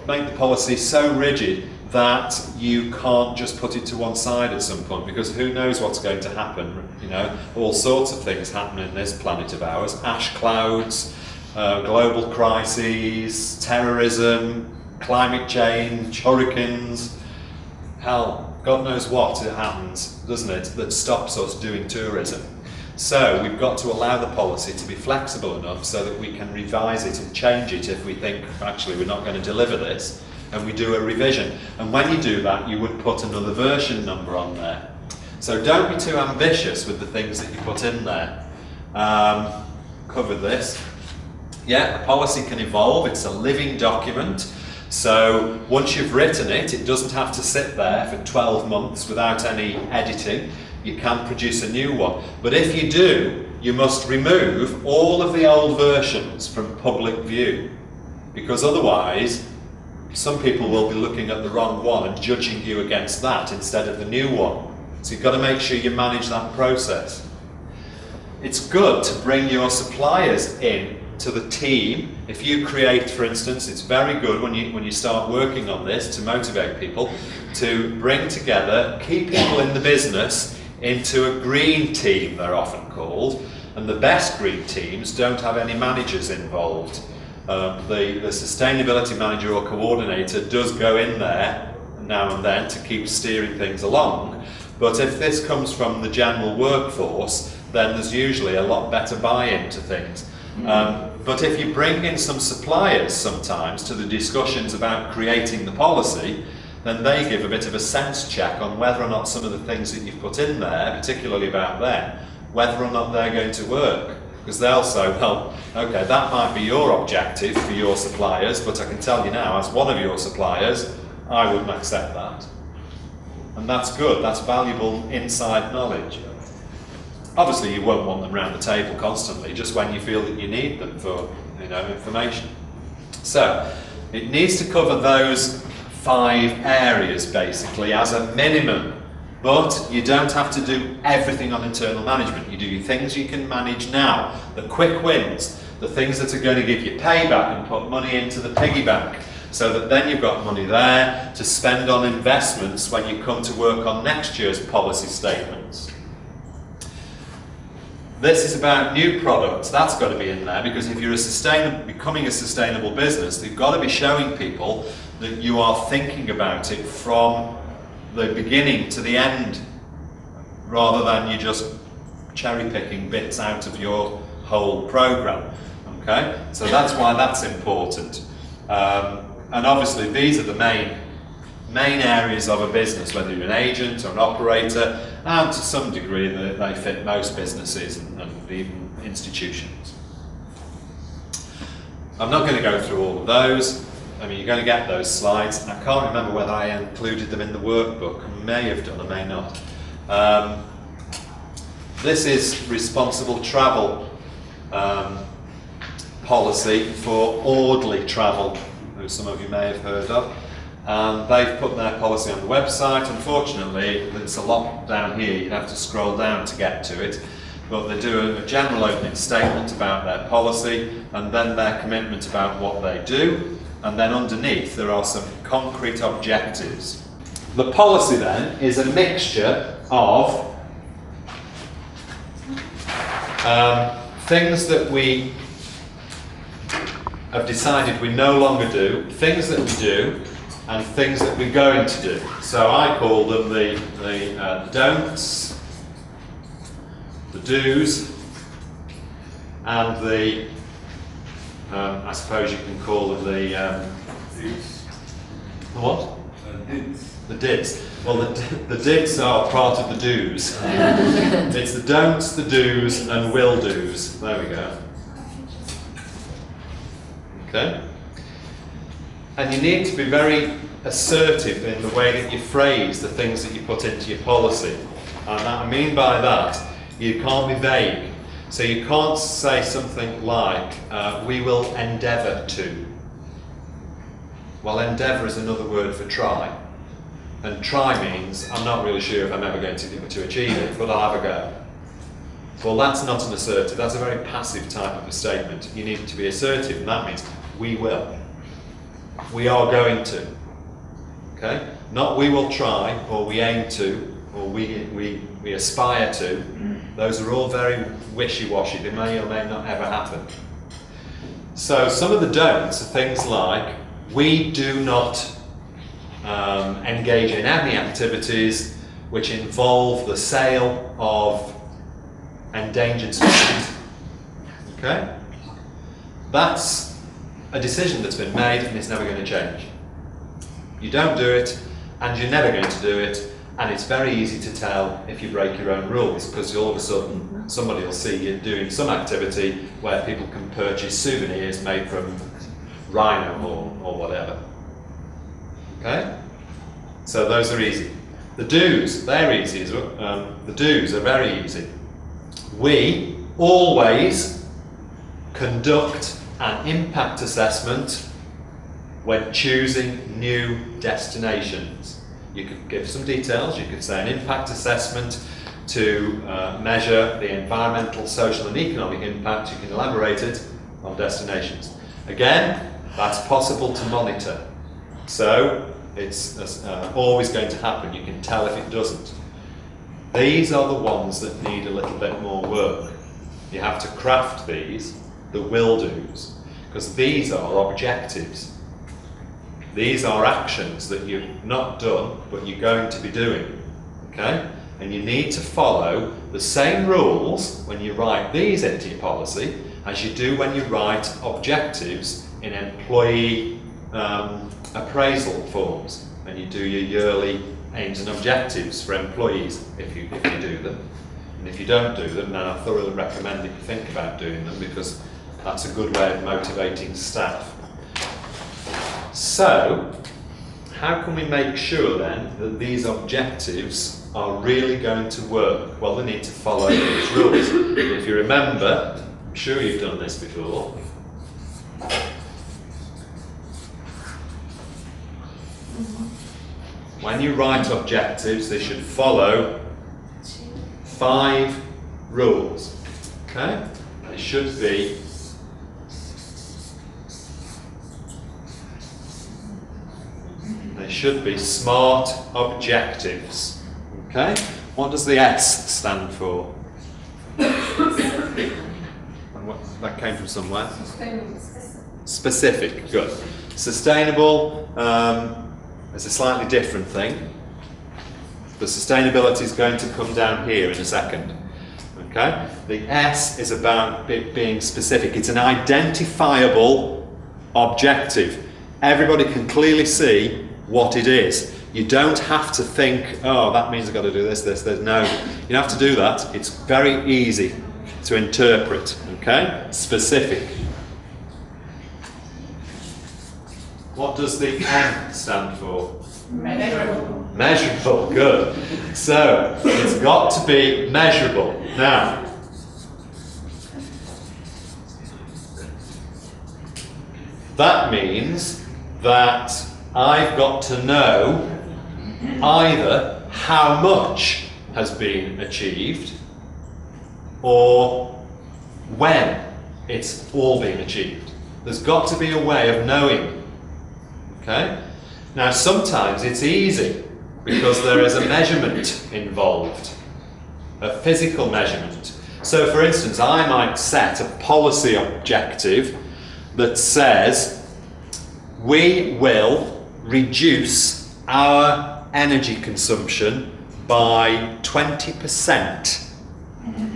make the policy so rigid that you can't just put it to one side at some point, because who knows what's going to happen. You know, all sorts of things happen in this planet of ours. Ash clouds, global crises, terrorism, climate change, hurricanes, hell, God knows what happens, doesn't it, that stops us doing tourism. So we've got to allow the policy to be flexible enough so that we can revise it and change it if we think, actually, we're not going to deliver this, and we do a revision. And when you do that, you would put another version number on there. So don't be too ambitious with the things that you put in there. Covered this. Yeah, a policy can evolve. It's a living document. So once you've written it, it doesn't have to sit there for 12 months without any editing. You can produce a new one. But if you do, you must remove all of the old versions from public view, because otherwise some people will be looking at the wrong one and judging you against that instead of the new one. So you've got to make sure you manage that process. It's good to bring your suppliers in to the team. If you create, for instance, it's very good when you start working on this to motivate people to bring together key people in the business into a green team, they're often called, and the best green teams don't have any managers involved. The sustainability manager or coordinator does go in there now and then to keep steering things along, but if this comes from the general workforce, then there's usually a lot better buy-in to things. But if you bring in some suppliers sometimes to the discussions about creating the policy, then they give a bit of a sense check on whether or not some of the things that you've put in there, particularly about them, whether or not they're going to work. Because they'll say, well, okay, that might be your objective for your suppliers, but I can tell you now, as one of your suppliers, I wouldn't accept that. And that's good, that's valuable inside knowledge. Obviously, you won't want them around the table constantly, just when you feel that you need them for, information. So, it needs to cover those 5 areas, basically, as a minimum. But you don't have to do everything on internal management. You do your things you can manage now, the quick wins, the things that are going to give you payback and put money into the piggy bank, so that then you've got money there to spend on investments when you come to work on next year's policy statements. This is about new products. That's got to be in there, because if you're becoming a sustainable business, you've got to be showing people that you are thinking about it from the beginning to the end, rather than you just cherry picking bits out of your whole program. Okay, so that's why that's important. And obviously these are the main areas of a business, whether you're an agent or an operator, and to some degree they fit most businesses and even institutions. I'm not going to go through all of those. I mean, you're going to get those slides. I can't remember whether I included them in the workbook. I may have done, I may not. This is responsible travel policy for orderly travel, who some of you may have heard of. And they've put their policy on the website. Unfortunately, there's a lot down here. You'd have to scroll down to get to it. But they do a general opening statement about their policy, and then their commitment about what they do. And then underneath there are some concrete objectives. The policy then is a mixture of things that we have decided we no longer do, things that we do, and things that we're going to do. So I call them the don'ts, the do's, and the I suppose you can call them The what? The dids. Well, the dids are part of the do's. It's the don'ts, the do's, and will do's. There we go. Okay? And you need to be very assertive in the way that you phrase the things that you put into your policy. And I mean by that, you can't be vague. So you can't say something like, we will endeavour to. Well, endeavour is another word for try. And try means, I'm not really sure if I'm ever going to achieve it, but I'll have a go. Well, that's not an assertive, that's a very passive type of a statement. You need to be assertive, and that means we will. We are going to. Okay? Not we will try, or we aim to, or we aspire to. Those are all very wishy-washy. They may or may not ever happen. So some of the don'ts are things like, we do not engage in any activities which involve the sale of endangered species. Okay? That's a decision that's been made and it's never going to change. You don't do it, and you're never going to do it, and it's very easy to tell if you break your own rules, because all of a sudden somebody will see you doing some activity where people can purchase souvenirs made from rhino or whatever. Okay? So those are easy. The do's, they're easy as well. The do's are very easy. We always conduct an impact assessment when choosing new destinations. You could give some details. You could say an impact assessment to measure the environmental, social and economic impact. You can elaborate it on destinations. Again, that's possible to monitor. So it's always going to happen. You can tell if it doesn't. These are the ones that need a little bit more work. You have to craft these, the will-dos, because these are objectives. These are actions that you've not done, but you're going to be doing. Okay? And you need to follow the same rules when you write these into your policy as you do when you write objectives in employee appraisal forms, and you do your yearly aims and objectives for employees if you do them. And if you don't do them, then I thoroughly recommend that you think about doing them, because that's a good way of motivating staff. So, how can we make sure then that these objectives are really going to work? Well, they need to follow these rules. If you remember, I'm sure you've done this before. When you write objectives, they should follow 5 rules. Okay? They should be SMART objectives. Okay? What does the S stand for? That came from somewhere. Specific. Good. Sustainable is a slightly different thing. The sustainability is going to come down here in a second. Okay? The S is about it being specific. It's an identifiable objective. Everybody can clearly see what it is. You don't have to think, oh, that means I've got to do this. No, you don't have to do that. It's very easy to interpret. Okay? Specific. What does the M stand for? Measurable. Measurable, good. So, it's got to be measurable. Now, that means that I've got to know either how much has been achieved or when it's all been achieved. There's got to be a way of knowing. Okay? Now sometimes it's easy because there is a measurement involved, a physical measurement. So for instance, I might set a policy objective that says we will reduce our energy consumption by 20%.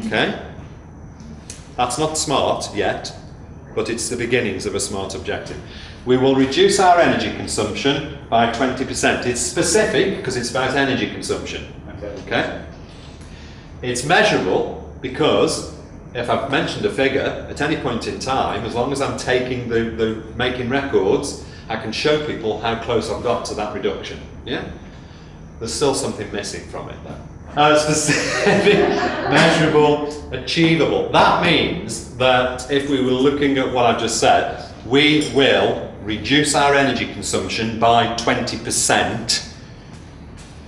Okay? That's not smart yet, but it's the beginnings of a SMART objective. We will reduce our energy consumption by 20%. It's specific because it's about energy consumption. Okay? It's measurable because if I've mentioned a figure at any point in time, as long as I'm taking making records, I can show people how close I've got to that reduction. Yeah? There's still something missing from it though. Specific, measurable, achievable. That means that if we were looking at what I've just said, we will reduce our energy consumption by 20%.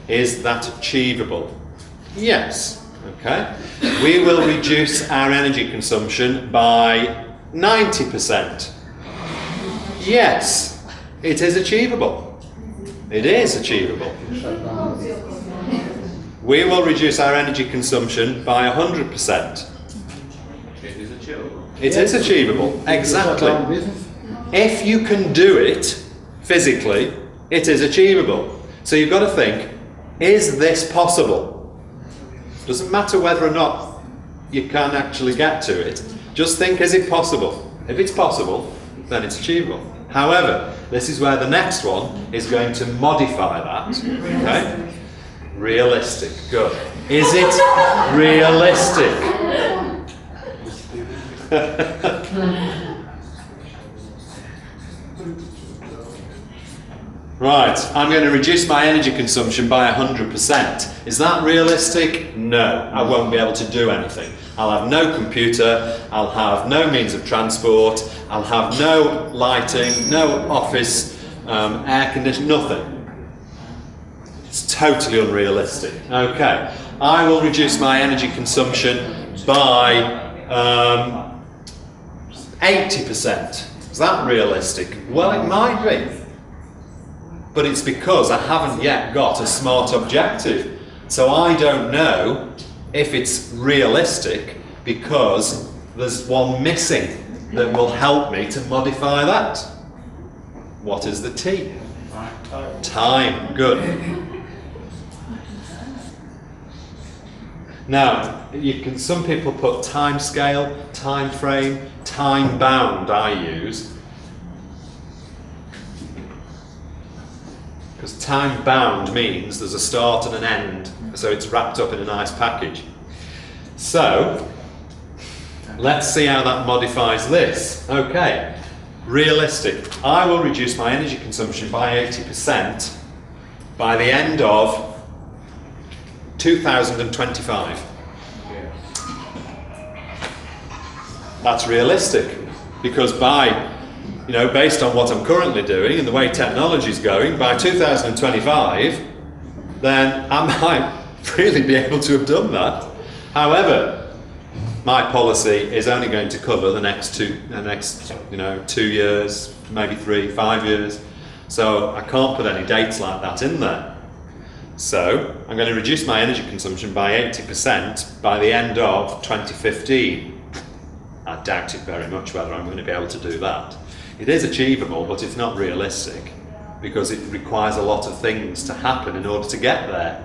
Is that achievable? Yes. Okay. We will reduce our energy consumption by 90%. Yes. It is achievable. It is achievable. We will reduce our energy consumption by 100%. It is achievable. It is achievable, exactly. If you can do it physically, it is achievable. So you've got to think, is this possible? Doesn't matter whether or not you can actually get to it. Just think, is it possible? If it's possible, then it's achievable. However, this is where the next one is going to modify that. Okay? Realistic. Good. Is it realistic? Right, I'm going to reduce my energy consumption by 100%. Is that realistic? No, I won't be able to do anything. I'll have no computer, I'll have no means of transport, I'll have no lighting, no office, air conditioning, nothing. It's totally unrealistic. Okay, I will reduce my energy consumption by 80%. Is that realistic? Well, it might be. But it's because I haven't yet got a smart objective. So I don't know if it's realistic because there's one missing that will help me to modify that. What is the T? Time. Good. Now, some people put time scale, time frame, time bound I use. Because time bound means there's a start and an end, so it's wrapped up in a nice package. So, let's see how that modifies this. Okay, realistic. I will reduce my energy consumption by 80% by the end of 2025. That's realistic, because based on what I'm currently doing and the way technology is going, by 2025, then I might really be able to have done that. However, my policy is only going to cover the next 2 years, maybe 3, 5 years. So I can't put any dates like that in there. So I'm going to reduce my energy consumption by 80% by the end of 2015. I doubt it very much whether I'm going to be able to do that. It is achievable, but it's not realistic because it requires a lot of things to happen in order to get there.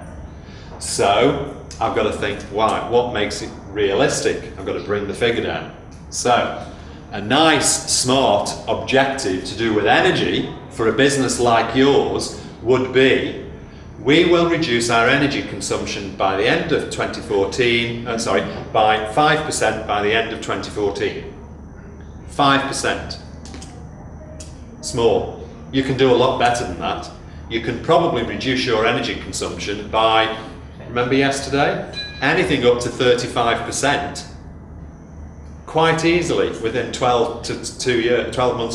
So I've got to think, what makes it realistic? I've got to bring the figure down. So a nice, smart objective to do with energy for a business like yours would be, we will reduce our energy consumption by the end of 2014, by 5% by the end of 2014. 5%. Small. You can do a lot better than that. You can probably reduce your energy consumption by, remember yesterday? Anything up to 35%. Quite easily within 12 months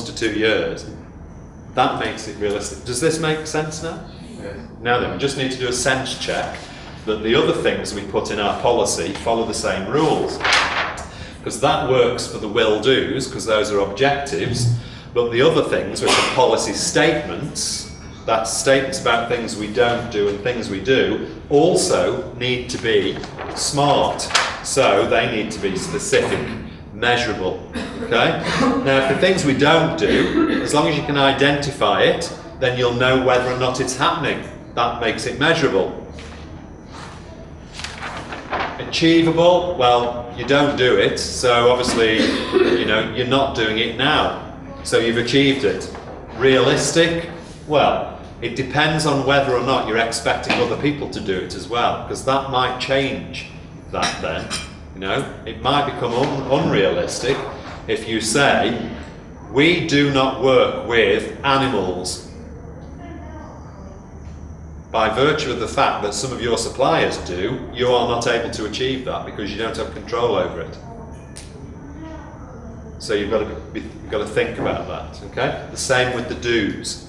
to 2 years. That makes it realistic. Does this make sense now? Yes. Now then, we just need to do a sense check that the other things we put in our policy follow the same rules. Because that works for the will-dos, because those are objectives. But the other things, which are policy statements, that's statements about things we don't do and things we do, also need to be smart. So they need to be specific, measurable. Okay? Now, for things we don't do, as long as you can identify it, then you'll know whether or not it's happening. That makes it measurable. Achievable, well, you don't do it, so obviously, you're not doing it now. So you've achieved it. Realistic? Well, it depends on whether or not you're expecting other people to do it as well, because that might change that then. You know, it might become unrealistic if you say, we do not work with animals. By virtue of the fact that some of your suppliers do, you are not able to achieve that because you don't have control over it. So you've got to think about that, okay? The same with the do's.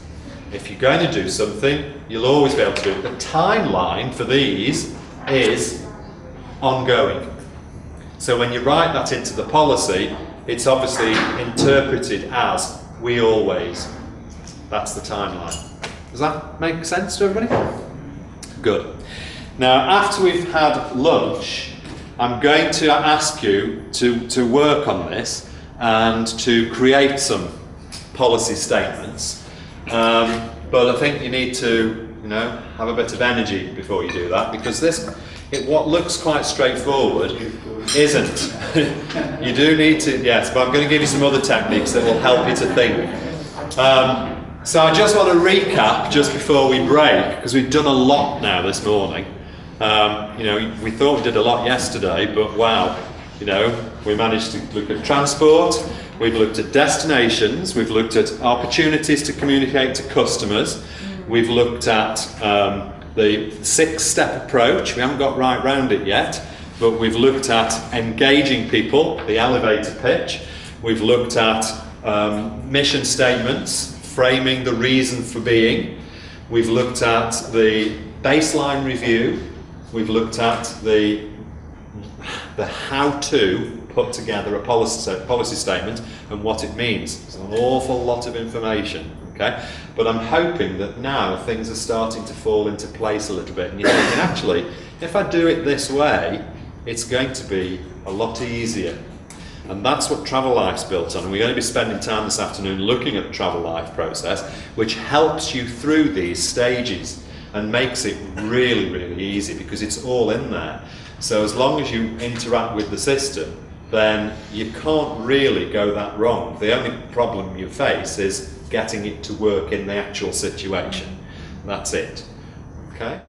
If you're going to do something, you'll always be able to do it. The timeline for these is ongoing. So when you write that into the policy, it's obviously interpreted as we always. That's the timeline. Does that make sense to everybody? Good. Now, after we've had lunch, I'm going to ask you to work on this and to create some policy statements. But I think you need to, you know, have a bit of energy before you do that, because what looks quite straightforward isn't. You do need to, yes, but I'm going to give you some other techniques that will help you to think. So I just want to recap just before we break, because we've done a lot now this morning. You know, we thought we did a lot yesterday, but wow, you know, we managed to look at transport, we've looked at destinations, we've looked at opportunities to communicate to customers, we've looked at the 6-step approach. We haven't got right round it yet, but we've looked at engaging people, the elevator pitch. We've looked at mission statements, framing the reason for being. We've looked at the baseline review. We've looked at the how to put together a policy statement and what it means. It's an awful lot of information, okay? But I'm hoping that now things are starting to fall into place a little bit, and you're thinking, actually, if I do it this way, it's going to be a lot easier. And that's what Travelife's built on. And we're going to be spending time this afternoon looking at the Travelife process, which helps you through these stages and makes it really, really easy, because it's all in there. So as long as you interact with the system, then you can't really go that wrong. The only problem you face is getting it to work in the actual situation. That's it. Okay?